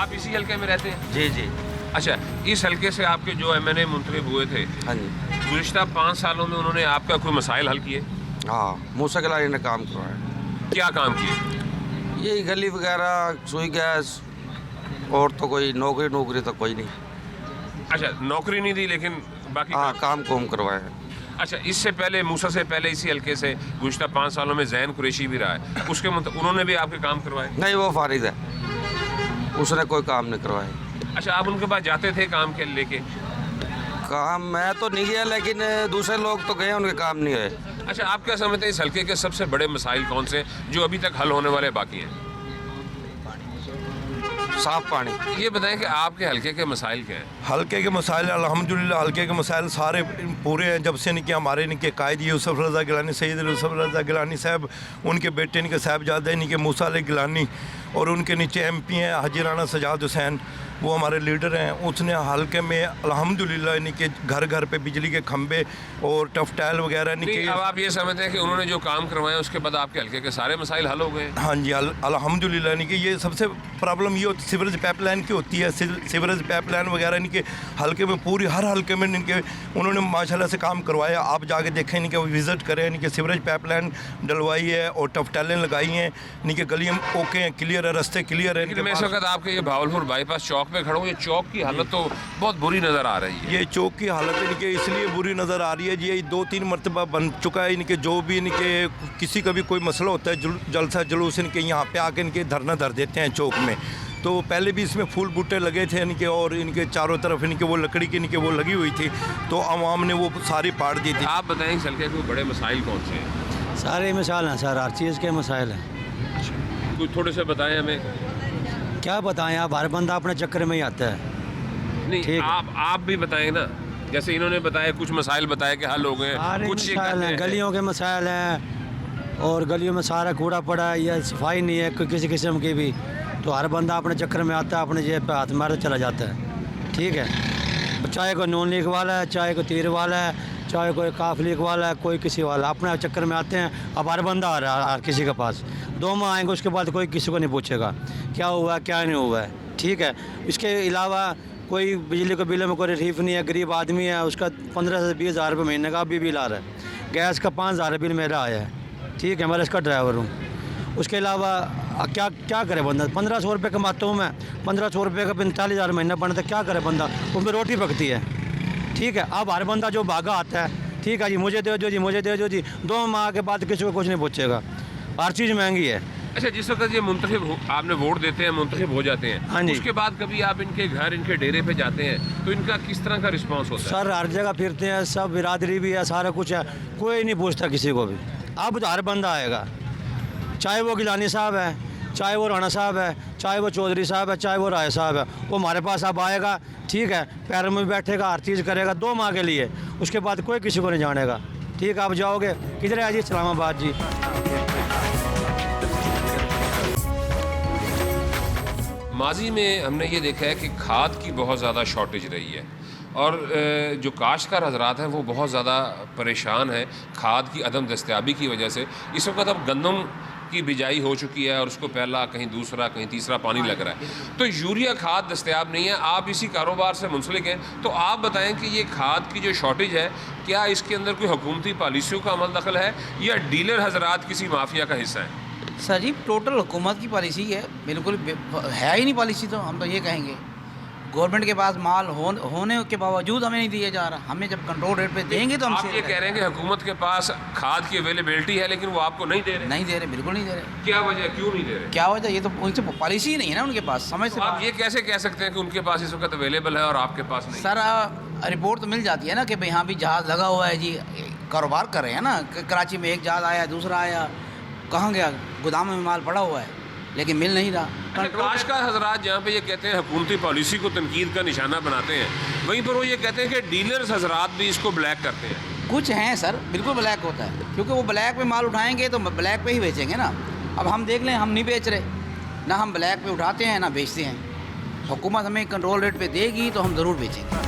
आप इसी हल्के में रहते हैं? जी जी। अच्छा, इस हल्के से आपके जो एमएनए मुंतखब हुए थे, हाँ जी। गुज़िश्ता 5 सालों में उन्होंने आपका कोई मसाइल हल किए? हाँ, मूसा गिलानी ने काम करवाया। क्या काम किए? यही गली वगैरह, सुई गैस, और तो कोई नौकरी तो कोई नहीं। अच्छा, नौकरी नहीं दी लेकिन बाकी हाँ, काम करवाया। अच्छा, इससे पहले मूसा से पहले इसी हल्के से गुज़िश्ता 5 सालों में ज़ैन कुरैशी भी रहा है, उसके उन्होंने भी आपके काम करवाए? नहीं, वो फारिग है, उसने कोई काम नहीं करवाया। अच्छा, आप उनके पास जाते थे काम के लेके? काम मैं तो नहीं गया, लेकिन दूसरे लोग तो गए, उनके काम नहीं हुए। अच्छा, आप क्या समझते हैं इस हल्के के सबसे बड़े मसाइल कौन से जो अभी तक हल होने वाले बाकी हैं? साफ पानी। ये बताएं कि आपके हल्के के मसाइल क्या हैं? हल्के के मसाइल अल्हम्दुलिल्लाह हल्के के मसाइल सारे पूरे हैं। जब से इनके हमारे इनके कायद यूसुफ रज़ा गिलानी, सैयद यूसुफ रज़ा गिलानी साहब, उनके बेटे इनके साहबजादे इनके मूसा अली गिलानी, और उनके नीचे एमपी हैं हाजी राना सजाद हुसैन, वो हमारे लीडर हैं। उसने हल्के में अल्हम्दुलिल्लाह इनके घर घर पे बिजली के खंभे और टफटैल वगैरह इनके। अब आप ये समझते हैं कि उन्होंने जो काम करवाए उसके बाद आपके हल्के के सारे मसाइल हल हो गए? हाँ जी, अल्हम्दुलिल्लाह इनकी ये सबसे प्रॉब्लम ये होती सीवरेज पाइपलाइन की होती है। सीवरेज पाइपलाइन वगैरह इनके हल्के में पूरी हर हल्के में इनके उन्होंने माशाल्लाह से काम करवाया। आप जाके देखें, इनके विज़िट करें, इनके सीवरेज पाइपलाइन डलवाई है और टफटैलें लगाई हैं, इनके गलियाँ ओके हैं, क्लियर है, रास्ते क्लियर है। लेकिन मैं इस वक्त आपके ये भावलपुर बाईपास चौक पे खड़ा हूँ, ये चौक की हालत तो बहुत बुरी नज़र आ रही है। ये चौक की हालत इनके इसलिए बुरी नज़र आ रही है जी, ये 2-3 मरतबा बन चुका है। इनके जो भी इनके किसी का भी कोई मसला होता है, जलसा जुलूस इनके यहाँ पे आके इनके धरना धर देते हैं चौक में। तो पहले भी इसमें फूल बूटे लगे थे इनके, और इनके चारों तरफ इनके वो लकड़ी की इनके वो लगी हुई थी, तो आवाम ने वो सारी पाड़ दी थी। आप बताएं इस हल्के के बड़े मसाइल कौन से हैं? सारे मसाइल हैं सर, हर चीज़ के मसाइल हैं। कुछ थोड़े से बताएं हमें। क्या बताएं, आप हर बंदा अपने चक्कर में ही आता है। नहीं, ठीक। आप भी बताएं ना, जैसे इन्होंने बताया कुछ मसाइल बताए कि हल हो गए, सारे कुछ ये मसाइल कहते हैं, हैं। गलियों के मसाइल हैं, और गलियों में सारा कूड़ा पड़ा है या सफाई नहीं है कोई किसी किस्म की भी, तो हर बंदा अपने चक्कर में आता है, अपने जेब पे हाथ मार चला जाता है। ठीक है, चाहे कोई नॉन लीग वाला है, चाहे कोई तीर वाला है, चाहे कोई काफ लीग वाला है, कोई किसी वाला, अपने चक्कर में आते हैं। अब हर बंदा आ रहा है हर किसी के पास, 2 माह आएंगे उसके बाद कोई किसी को नहीं पूछेगा क्या हुआ है क्या नहीं हुआ है। ठीक है, इसके अलावा कोई बिजली के बिल में कोई रिलीफ नहीं है, गरीब आदमी है, उसका 15 से 20 हज़ार रुपये महीने का अभी बिल आ रहा है। गैस का 5 हज़ार बिल मेरा आया है। ठीक है, मैं इसका ड्राइवर हूँ। उसके अलावा क्या क्या करे बंदा, 1500 रुपये कमाता हूँ मैं, 1500 रुपये का 45,000 महीना बनता है, क्या करे बंदा, उसमें रोटी पकती है। ठीक है, अब हर बंदा जो भागा आता है, ठीक है जी मुझे दे दो जी, मुझे दे दो जी, 2 माह के बाद किसी को कुछ नहीं पूछेगा, हर चीज़ महंगी है। अच्छा, जिस वक्त ये आपने वोट देते हैं, मुंतखब हो जाते हैं, हाँ जी। उसके बाद कभी आप इनके घर, इनके डेरे पे जाते हैं तो इनका किस तरह का रिस्पांस होता है? सर हर जगह फिरते हैं, सब बिरादरी भी है, सारा कुछ है, कोई नहीं पूछता किसी को भी। अब तो हर बंदा आएगा, चाहे वो गिलानी साहब है, चाहे वो राणा साहब है, चाहे वो चौधरी साहब है, चाहे वो राय साहब है, वो हमारे पास अब आएगा। ठीक है, पैरों में बैठेगा, हर चीज़ करेगा 2 माह के लिए, उसके बाद कोई किसी को नहीं जानेगा। ठीक है, आप जाओगे किधर है जी? इस्लामाबाद जी। माजी में हमने ये देखा है कि खाद की बहुत ज़्यादा शॉर्टेज रही है, और जो काश्तकार हजरात हैं वो बहुत ज़्यादा परेशान हैं खाद की अदम दस्तयाबी की वजह से। इस वक्त अब गंदम की बिजाई हो चुकी है और उसको पहला कहीं दूसरा कहीं तीसरा पानी लग रहा है, तो यूरिया खाद दस्तयाब नहीं है। आप इसी कारोबार से मुंसलिक हैं, तो आप बताएं कि ये खाद की जो शॉर्टेज है, क्या इसके अंदर कोई हुकूमती पॉलिसियों का अमल दखल है या डीलर हजरात किसी माफिया का हिस्सा है? सर जी टोटल हुकूमत की पॉलिसी है, बिल्कुल है ही नहीं पॉलिसी, तो हम तो ये कहेंगे गवर्नमेंट के पास माल होने के बावजूद हमें नहीं दिया जा रहा। हमें जब कंट्रोल रेट पे देंगे तो हम आप ये कह रहे हैं कि हुकूमत के पास खाद की अवेलेबिलिटी है लेकिन वो आपको नहीं दे रहे? नहीं दे रहे, बिल्कुल नहीं दे रहे। क्या वजह, क्यों नहीं दे रहे? क्या वजह, ये तो उनसे पॉलिसी ही नहीं है ना उनके पास, समझ से आप ये कैसे कह सकते हैं कि उनके पास इस वक्त अवेलेबल है और आपके पास नहीं? सर रिपोर्ट तो मिल जाती है ना कि भाई यहाँ भी जहाज़ लगा हुआ है जी, कारोबार कर रहे हैं ना, कराची में एक जहाज़ आया, दूसरा आया, कहाँ गया, गोदाम में माल पड़ा हुआ है लेकिन मिल नहीं रहा। काश्तकार हजरात जहाँ पे ये कहते हैं हुकूमती पॉलिसी को तनकीद का निशाना बनाते हैं, वहीं पर वो ये कहते हैं कि डीलर्स हजरात भी इसको ब्लैक करते हैं। कुछ हैं सर, बिल्कुल ब्लैक होता है, क्योंकि वो ब्लैक पे माल उठाएंगे तो ब्लैक पे ही बेचेंगे ना। अब हम देख लें, हम नहीं बेच रहे ना, हम ब्लैक पे उठाते हैं ना बेचते हैं। हुकूमत हमें कंट्रोल रेट पे देगी तो हम ज़रूर बेचेंगे।